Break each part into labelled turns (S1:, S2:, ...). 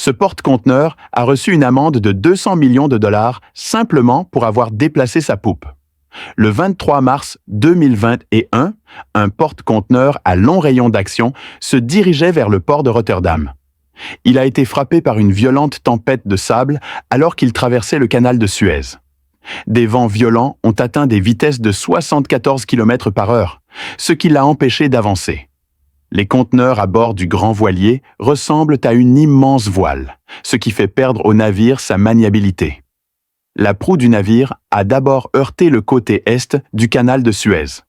S1: Ce porte-conteneur a reçu une amende de 200 millions de dollars simplement pour avoir déplacé sa poupe. Le 23 mars 2021, un porte-conteneur à long rayon d'action se dirigeait vers le port de Rotterdam. Il a été frappé par une violente tempête de sable alors qu'il traversait le canal de Suez. Des vents violents ont atteint des vitesses de 74 km/h, ce qui l'a empêché d'avancer. Les conteneurs à bord du grand voilier ressemblent à une immense voile, ce qui fait perdre au navire sa maniabilité. La proue du navire a d'abord heurté le côté est du canal de Suez.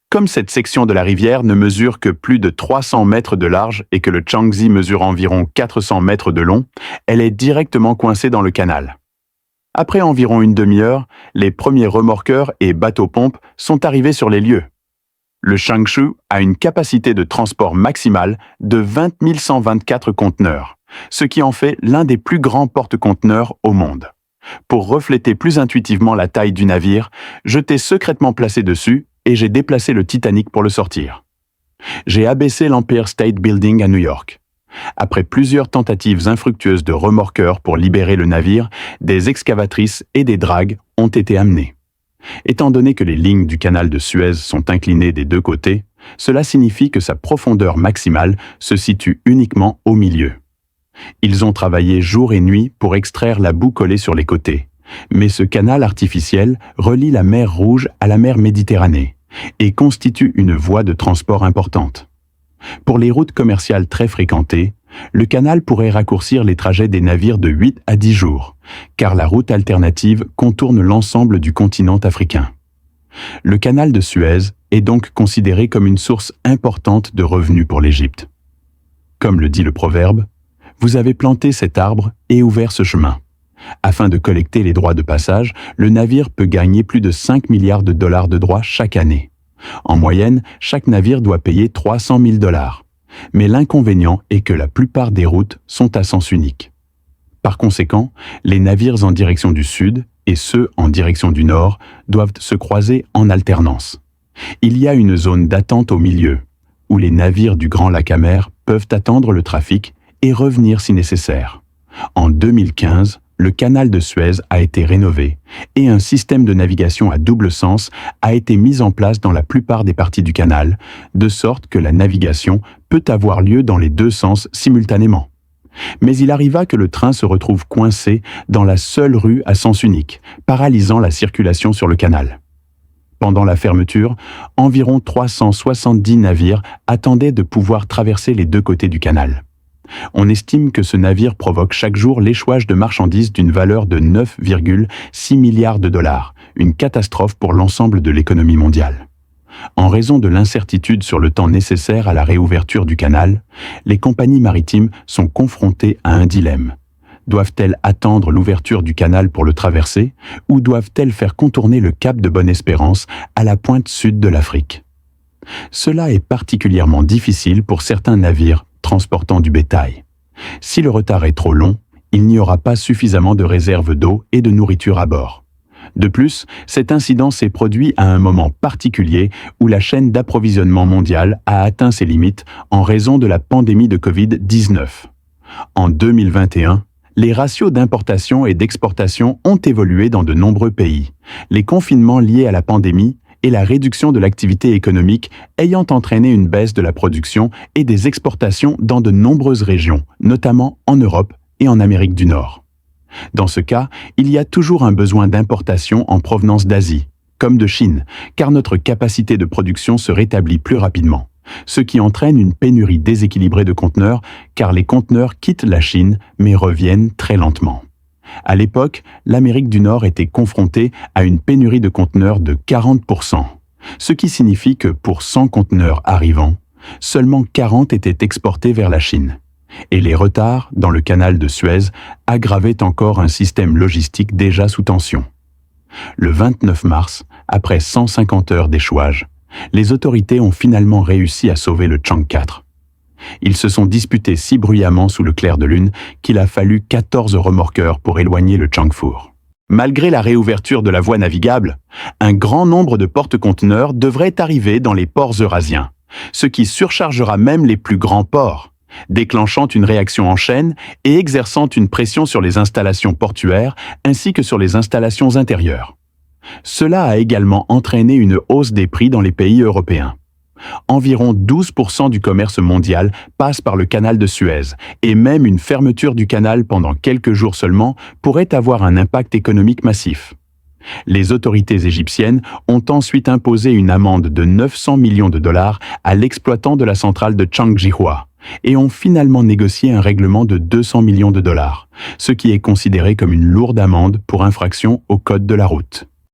S1: Comme cette section de la rivière ne mesure que plus de 300 mètres de large et que le Changxi mesure environ 400 mètres de long, elle est directement coincée dans le canal. Après environ une demi-heure, les premiers remorqueurs et bateaux-pompes sont arrivés sur les lieux. Le Changshu a une capacité de transport maximale de 20 124 conteneurs, ce qui en fait l'un des plus grands porte-conteneurs au monde. Pour refléter plus intuitivement la taille du navire, je t'ai secrètement placé dessus et j'ai déplacé le Titanic pour le sortir. J'ai abaissé l'Empire State Building à New York. Après plusieurs tentatives infructueuses de remorqueurs pour libérer le navire, des excavatrices et des dragues ont été amenées. Étant donné que les lignes du canal de Suez sont inclinées des deux côtés, cela signifie que sa profondeur maximale se situe uniquement au milieu. Ils ont travaillé jour et nuit pour extraire la boue collée sur les côtés, mais ce canal artificiel relie la mer Rouge à la mer Méditerranée et constitue une voie de transport importante. Pour les routes commerciales très fréquentées, le canal pourrait raccourcir les trajets des navires de 8 à 10 jours, car la route alternative contourne l'ensemble du continent africain. Le canal de Suez est donc considéré comme une source importante de revenus pour l'Égypte. Comme le dit le proverbe, « Vous avez planté cet arbre et ouvert ce chemin ». Afin de collecter les droits de passage, le navire peut gagner plus de 5 milliards de dollars de droits chaque année. En moyenne, chaque navire doit payer 300 000 dollars. Mais l'inconvénient est que la plupart des routes sont à sens unique. Par conséquent, les navires en direction du sud et ceux en direction du nord doivent se croiser en alternance. Il y a une zone d'attente au milieu, où les navires du Grand Lac Amer peuvent attendre le trafic et revenir si nécessaire. En 2015, le canal de Suez a été rénové et un système de navigation à double sens a été mis en place dans la plupart des parties du canal, de sorte que la navigation peut avoir lieu dans les deux sens simultanément. Mais il arriva que le train se retrouve coincé dans la seule rue à sens unique, paralysant la circulation sur le canal. Pendant la fermeture, environ 370 navires attendaient de pouvoir traverser les deux côtés du canal. On estime que ce navire provoque chaque jour l'échouage de marchandises d'une valeur de 9,6 milliards de dollars, une catastrophe pour l'ensemble de l'économie mondiale. En raison de l'incertitude sur le temps nécessaire à la réouverture du canal, les compagnies maritimes sont confrontées à un dilemme. Doivent-elles attendre l'ouverture du canal pour le traverser ou doivent-elles faire contourner le cap de Bonne-Espérance à la pointe sud de l'Afrique? Cela est particulièrement difficile pour certains navires transportant du bétail. Si le retard est trop long, il n'y aura pas suffisamment de réserves d'eau et de nourriture à bord. De plus, cet incident s'est produit à un moment particulier où la chaîne d'approvisionnement mondiale a atteint ses limites en raison de la pandémie de Covid-19. En 2021, les ratios d'importation et d'exportation ont évolué dans de nombreux pays. Les confinements liés à la pandémie et la réduction de l'activité économique ayant entraîné une baisse de la production et des exportations dans de nombreuses régions, notamment en Europe et en Amérique du Nord. Dans ce cas, il y a toujours un besoin d'importation en provenance d'Asie, comme de Chine, car notre capacité de production se rétablit plus rapidement, ce qui entraîne une pénurie déséquilibrée de conteneurs, car les conteneurs quittent la Chine mais reviennent très lentement. À l'époque, l'Amérique du Nord était confrontée à une pénurie de conteneurs de 40%, ce qui signifie que pour 100 conteneurs arrivant, seulement 40 étaient exportés vers la Chine. Et les retards dans le canal de Suez aggravaient encore un système logistique déjà sous tension. Le 29 mars, après 150 heures d'échouage, les autorités ont finalement réussi à sauver le Chang 4. Ils se sont disputés si bruyamment sous le clair de lune qu'il a fallu 14 remorqueurs pour éloigner le Changfour. Malgré la réouverture de la voie navigable, un grand nombre de porte-conteneurs devraient arriver dans les ports eurasiens, ce qui surchargera même les plus grands ports. déclenchant une réaction en chaîne et exerçant une pression sur les installations portuaires ainsi que sur les installations intérieures. Cela a également entraîné une hausse des prix dans les pays européens. Environ 12% du commerce mondial passe par le canal de Suez, et même une fermeture du canal pendant quelques jours seulement pourrait avoir un impact économique massif. Les autorités égyptiennes ont ensuite imposé une amende de 900 millions de dollars à l'exploitant de la centrale de Changjihua et ont finalement négocié un règlement de 200 millions de dollars, ce qui est considéré comme une lourde amende pour infraction au code de la route.